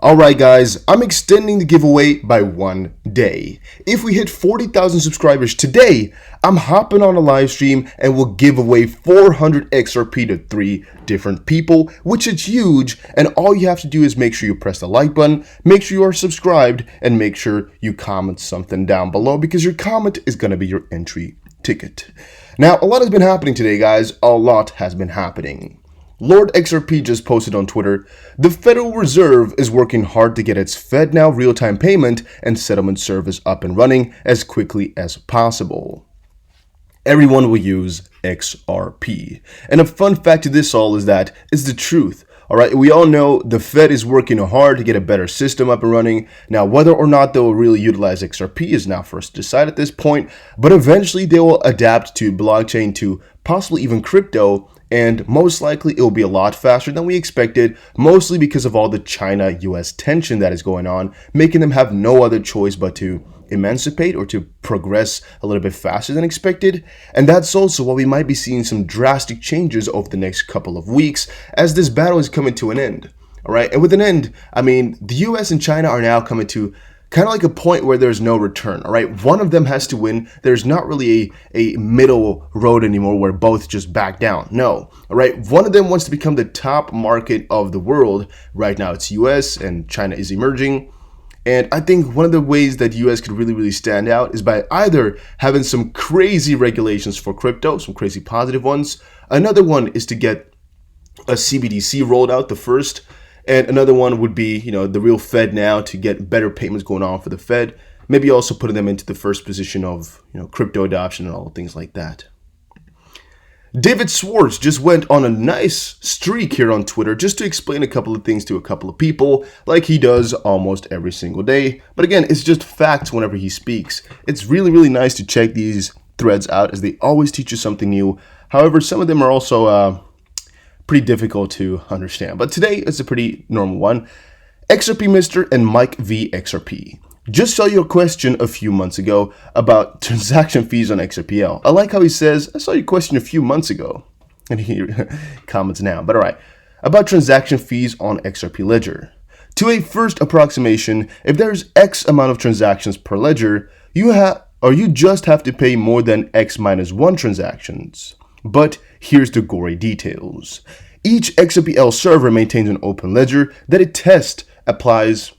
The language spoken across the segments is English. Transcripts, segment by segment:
Alright guys, I'm extending the giveaway by 1 day. If we hit 40,000 subscribers today, I'm hopping on a live stream and we'll give away 400 XRP to 3 different people, which is huge, and all you have to do is make sure you press the like button, make sure you are subscribed, and make sure you comment something down below because your comment is going to be your entry ticket. Now, a lot has been happening today, guys. A lot has been happening. Lord XRP just posted on Twitter, the Federal Reserve is working hard to get its FedNow real-time payment and settlement service up and running as quickly as possible. Everyone will use XRP. And a fun fact to this all is that it's the truth. Alright, we all know the Fed is working hard to get a better system up and running. Now, whether or not they will really utilize XRP is now for us to decide at this point, but eventually they will adapt to blockchain, to possibly even crypto, and most likely it will be a lot faster than we expected, mostly because of all the China-US tension that is going on, making them have no other choice but to emancipate or to progress a little bit faster than expected. And that's also why we might be seeing some drastic changes over the next couple of weeks as this battle is coming to an end. All right, and with an end, I mean, the US and China are now coming to kind of like a point where there's no return. All right, one of them has to win. There's not really a middle road anymore where both just back down. No. All right, one of them wants to become the top market of the world. Right now it's US and China is emerging. And I think one of the ways that US could really stand out is by either having some crazy regulations for crypto, some crazy positive ones. Another one is to get a CBDC rolled out, the first. And another one would be, the real Fed now, to get better payments going on for the Fed. Maybe also putting them into the first position of, crypto adoption and all things like that. David Schwartz just went on a nice streak here on Twitter just to explain a couple of things to a couple of people, like he does almost every single day. But again, it's just facts whenever he speaks. It's really nice to check these threads out as they always teach you something new. However, some of them are also pretty difficult to understand, but today it's a pretty normal one. XRP Mr. and Mike v XRP. Just saw your question a few months ago about transaction fees on XRPL. I like how he says, I saw your question a few months ago. And he comments now, but all right. About transaction fees on XRP Ledger. To a first approximation, if there's X amount of transactions per ledger, you just have to pay more than X minus 1 transactions. But here's the gory details. Each XRPL server maintains an open ledger that it tests applies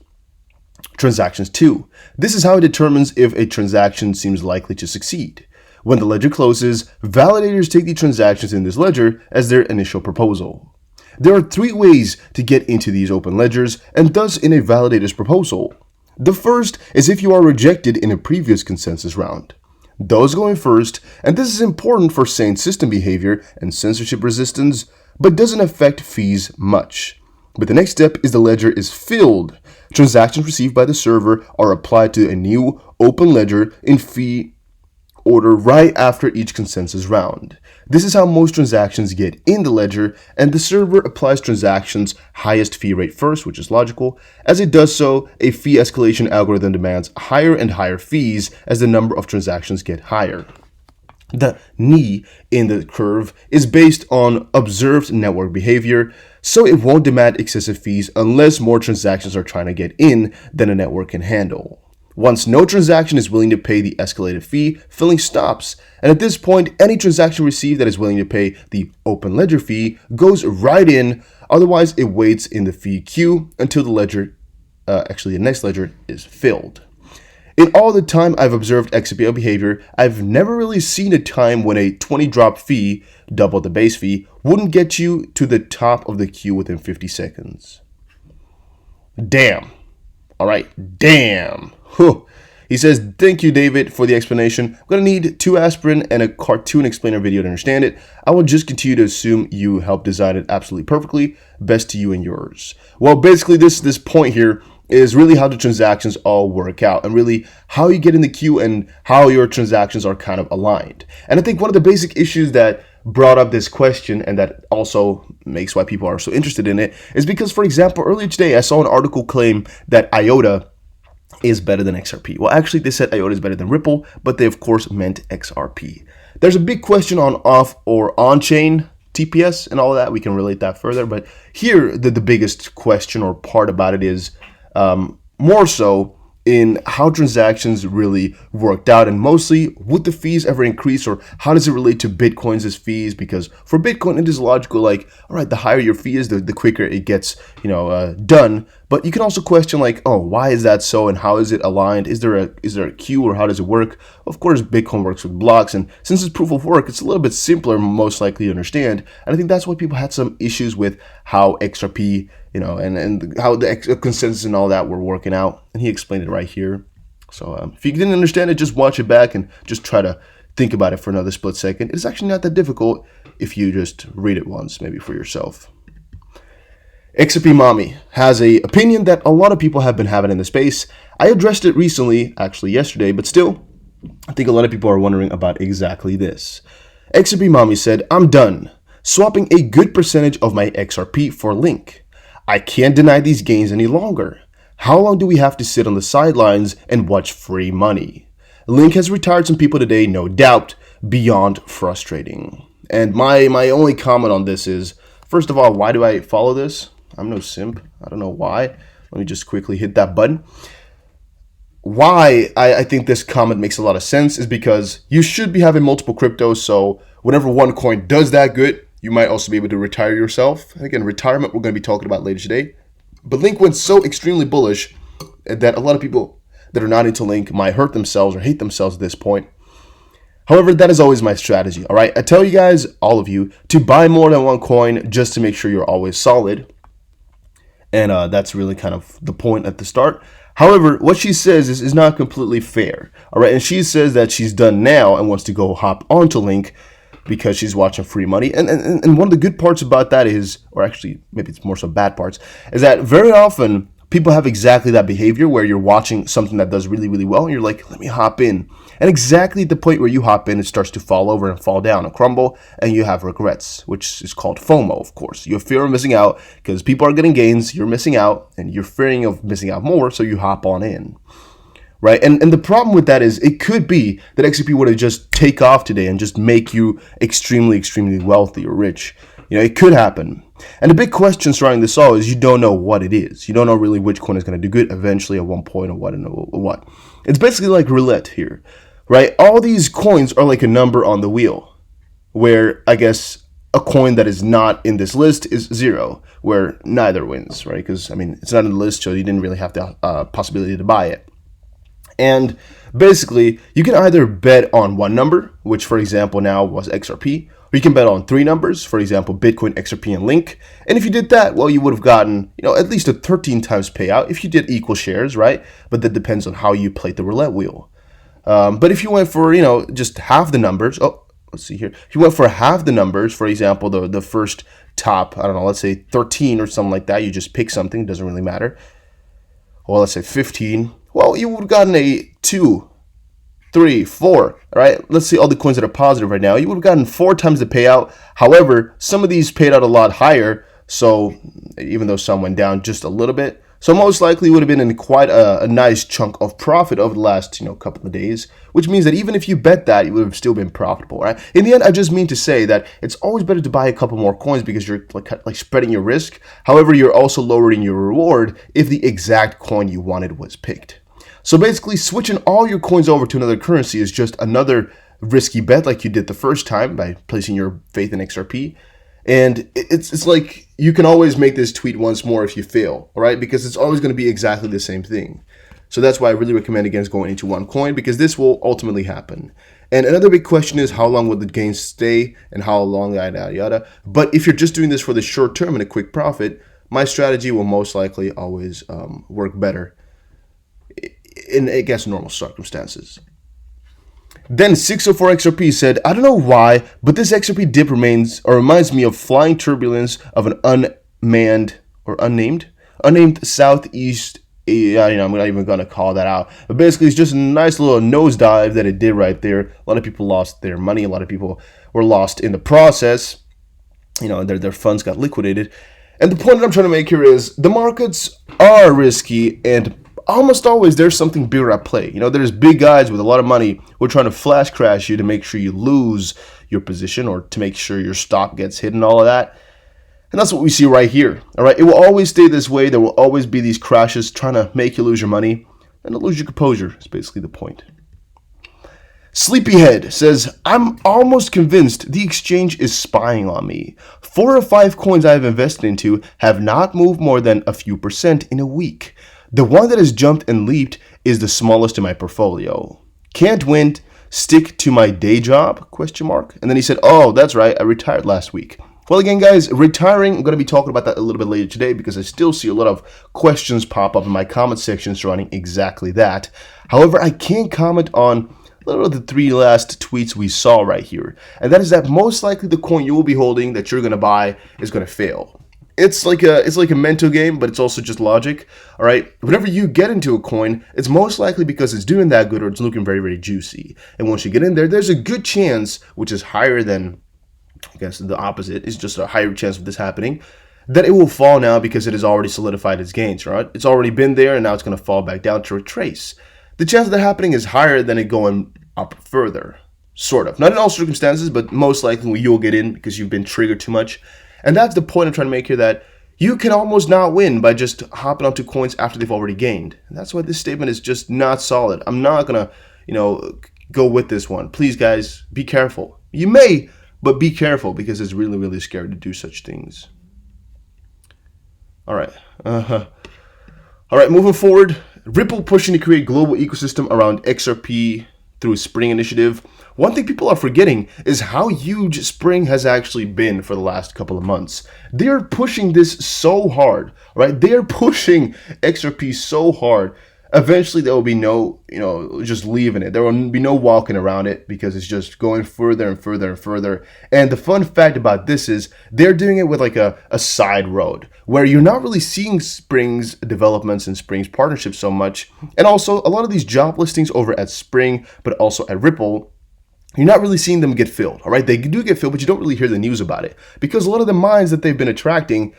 transactions to. This is how it determines if a transaction seems likely to succeed. When the ledger closes, validators take the transactions in this ledger as their initial proposal. There are 3 ways to get into these open ledgers and thus in a validator's proposal. The first is if you are rejected in a previous consensus round. Those going first, and this is important for sane system behavior and censorship resistance, but doesn't affect fees much. But the next step is the ledger is filled. Transactions received by the server are applied to a new open ledger in fee order right after each consensus round. This is how most transactions get in the ledger, and the server applies transactions highest fee rate first, which is logical. As it does so, a fee escalation algorithm demands higher and higher fees as the number of transactions get higher. The knee in the curve is based on observed network behavior, so it won't demand excessive fees unless more transactions are trying to get in than a network can handle. Once no transaction is willing to pay the escalated fee, filling stops, and at this point, any transaction received that is willing to pay the open ledger fee goes right in, otherwise it waits in the fee queue until the next ledger is filled. In all the time I've observed XRPL behavior, I've never really seen a time when a 20 drop fee, double the base fee, wouldn't get you to the top of the queue within 50 seconds. Damn. All right, damn. Whew. He says, thank you, David, for the explanation. I'm going to need 2 aspirin and a cartoon explainer video to understand it. I will just continue to assume you helped design it absolutely perfectly. Best to you and yours. Well, basically, this point here is really how the transactions all work out and really how you get in the queue and how your transactions are kind of aligned. And I think one of the basic issues that brought up this question and that also makes why people are so interested in it is because, for example, earlier today, I saw an article claim that IOTA is better than XRP. Well, actually, they said IOTA is better than Ripple, but they, of course, meant XRP. There's a big question on off or on-chain TPS and all of that. We can relate that further. But here, the biggest question or part about it is more so in how transactions really worked out, and mostly would the fees ever increase, or how does it relate to Bitcoin's fees? Because for Bitcoin, it is logical, like, all right, the higher your fee is, the quicker it gets, done. But you can also question, like, oh, why is that so, and how is it aligned? Is there a queue, or how does it work? Of course, Bitcoin works with blocks, and since it's proof of work, it's a little bit simpler, most likely to understand. And I think that's why people had some issues with how XRP, and how the consensus and all that were working out. And he explained it right here. So if you didn't understand it, just watch it back and just try to think about it for another split second. It's actually not that difficult if you just read it once, maybe for yourself. XRP Mommy has an opinion that a lot of people have been having in the space. I addressed it recently, actually yesterday, but still, I think a lot of people are wondering about exactly this. XRP Mommy said, "I'm done swapping a good percentage of my XRP for Link. I can't deny these gains any longer. How long do we have to sit on the sidelines and watch free money? Link has retired some people today, no doubt, beyond frustrating." And my only comment on this is, first of all, why do I follow this? I'm no simp. I don't know why. Let me just quickly hit that button. Why I think this comment makes a lot of sense is because you should be having multiple cryptos, so whenever one coin does that good, you might also be able to retire yourself. And again, retirement we're going to be talking about later today. But Link went so extremely bullish that a lot of people that are not into Link might hurt themselves or hate themselves at this point. However, that is always my strategy, all right? I tell you guys, all of you, to buy more than one coin just to make sure you're always solid. And that's really kind of the point at the start. However, what she says is not completely fair, all right? And she says that she's done now and wants to go hop onto Link because she's watching free money. And one of the good parts about that is, or actually maybe it's more so bad parts, is that very often people have exactly that behavior where you're watching something that does really, really well and you're like, let me hop in. And exactly at the point where you hop in, it starts to fall over and fall down and crumble, and you have regrets, which is called FOMO, of course. You have fear of missing out because people are getting gains, you're missing out, and you're fearing of missing out more, so you hop on in. Right, and the problem with that is it could be that XRP would have just take off today and just make you extremely, extremely wealthy or rich. It could happen. And the big question surrounding this all is you don't know what it is. You don't know really which coin is going to do good eventually at one point or what. It's basically like roulette here, right? All these coins are like a number on the wheel, where I guess a coin that is not in this list is 0, where neither wins, right? Because, it's not in the list, so you didn't really have the possibility to buy it. And basically, you can either bet on one number, which for example now was XRP, or you can bet on 3 numbers, for example, Bitcoin, XRP, and Link. And if you did that, well, you would have gotten, at least a 13 times payout if you did equal shares, right? But that depends on how you played the roulette wheel. But if you went for, just half the numbers, let's see here. If you went for half the numbers, for example, the first top, I don't know, let's say 13 or something like that, you just pick something, doesn't really matter. Well, let's say 15. Well, you would have gotten a 2, 3, 4, right? Let's see all the coins that are positive right now. You would have gotten 4 times the payout. However, some of these paid out a lot higher, so even though some went down just a little bit. So most likely would have been in quite a nice chunk of profit over the last, couple of days, which means that even if you bet that, you would have still been profitable, right? In the end, I just mean to say that it's always better to buy a couple more coins because you're like spreading your risk. However, you're also lowering your reward if the exact coin you wanted was picked. So basically, switching all your coins over to another currency is just another risky bet like you did the first time by placing your faith in XRP. And it's like you can always make this tweet once more if you fail, all right? Because it's always going to be exactly the same thing. So that's why I really recommend against going into one coin, because this will ultimately happen. And another big question is how long will the gains stay and how long, yada, yada. But if you're just doing this for the short term and a quick profit, my strategy will most likely always work better in, I guess, normal circumstances. Then 604 XRP said, I don't know why, but this XRP dip reminds me of flying turbulence of an unnamed Southeast. I'm not even going to call that out. But basically, it's just a nice little nosedive that it did right there. A lot of people lost their money. A lot of people were lost in the process. Their funds got liquidated. And the point that I'm trying to make here is the markets are risky, and almost always there's something bigger at play. There's big guys with a lot of money who are trying to flash crash you to make sure you lose your position or to make sure your stop gets hit and all of that. And that's what we see right here. All right, it will always stay this way. There will always be these crashes trying to make you lose your money and to lose your composure is basically the point. Sleepyhead says, I'm almost convinced the exchange is spying on me. 4 or 5 coins I have invested into have not moved more than a few percent in a week. The one that has jumped and leaped is the smallest in my portfolio. Can't win. Stick to my day job? ? And then he said, oh, that's right, I retired last week. Well, again, guys, retiring, I'm going to be talking about that a little bit later today because I still see a lot of questions pop up in my comment section surrounding exactly that. However, I can't comment on a little of the 3 last tweets we saw right here. And that is that most likely the coin you will be holding that you're going to buy is going to fail. It's like a mental game, but it's also just logic. All right, whenever you get into a coin, it's most likely because it's doing that good or it's looking very, very juicy. And once you get in there, there's a good chance, which is higher than, I guess the opposite is just a higher chance of this happening, that it will fall now because it has already solidified its gains, right? It's already been there and now it's going to fall back down to retrace. The chance of that happening is higher than it going up further, sort of. Not in all circumstances, but most likely you'll get in because you've been triggered too much. And that's the point I'm trying to make here, that you can almost not win by just hopping onto coins after they've already gained. And that's why this statement is just not solid. I'm not going to, go with this one. Please, guys, be careful. You may, but be careful because it's really, really scary to do such things. All right. All right, moving forward. Ripple pushing to create global ecosystem around XRP through Spring initiative. One thing people are forgetting is how huge Spring has actually been for the last couple of months. They're pushing this so hard, right? They're pushing XRP so hard. Eventually there will be no, just leaving it. There will be no walking around it because it's just going further and further and further. And the fun fact about this is they're doing it with like a side road where you're not really seeing Spring's developments and Spring's partnerships so much. And also a lot of these job listings over at Spring, but also at Ripple, you're not really seeing them get filled, all right? They do get filled, but you don't really hear the news about it because a lot of the mines that they've been attracting,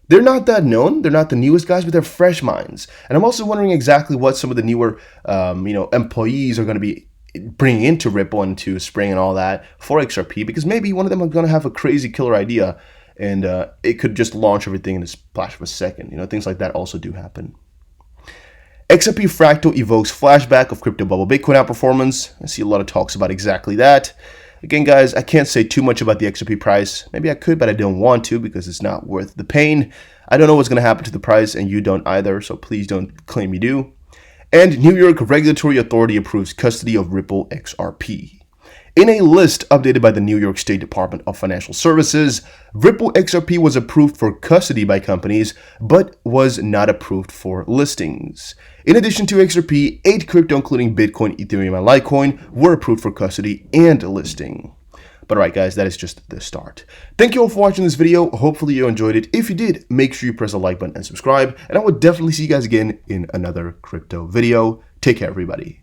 they're not that known. They're not the newest guys, but they're fresh mines. And I'm also wondering exactly what some of the newer, employees are going to be bringing into Ripple and to Spring and all that for XRP, because maybe one of them are going to have a crazy killer idea and it could just launch everything in a splash of a second. Things like that also do happen. XRP Fractal evokes flashback of crypto bubble Bitcoin outperformance. I see a lot of talks about exactly that. Again, guys, I can't say too much about the XRP price. Maybe I could, but I don't want to because it's not worth the pain. I don't know what's going to happen to the price, and you don't either, so please don't claim you do. And New York Regulatory Authority approves custody of Ripple XRP. In a list updated by the New York State Department of Financial Services, Ripple XRP was approved for custody by companies, but was not approved for listings. In addition to XRP, 8 crypto, including Bitcoin, Ethereum, and Litecoin, were approved for custody and listing. But alright, guys, that is just the start. Thank you all for watching this video. Hopefully you enjoyed it. If you did, make sure you press the like button and subscribe. And I will definitely see you guys again in another crypto video. Take care, everybody.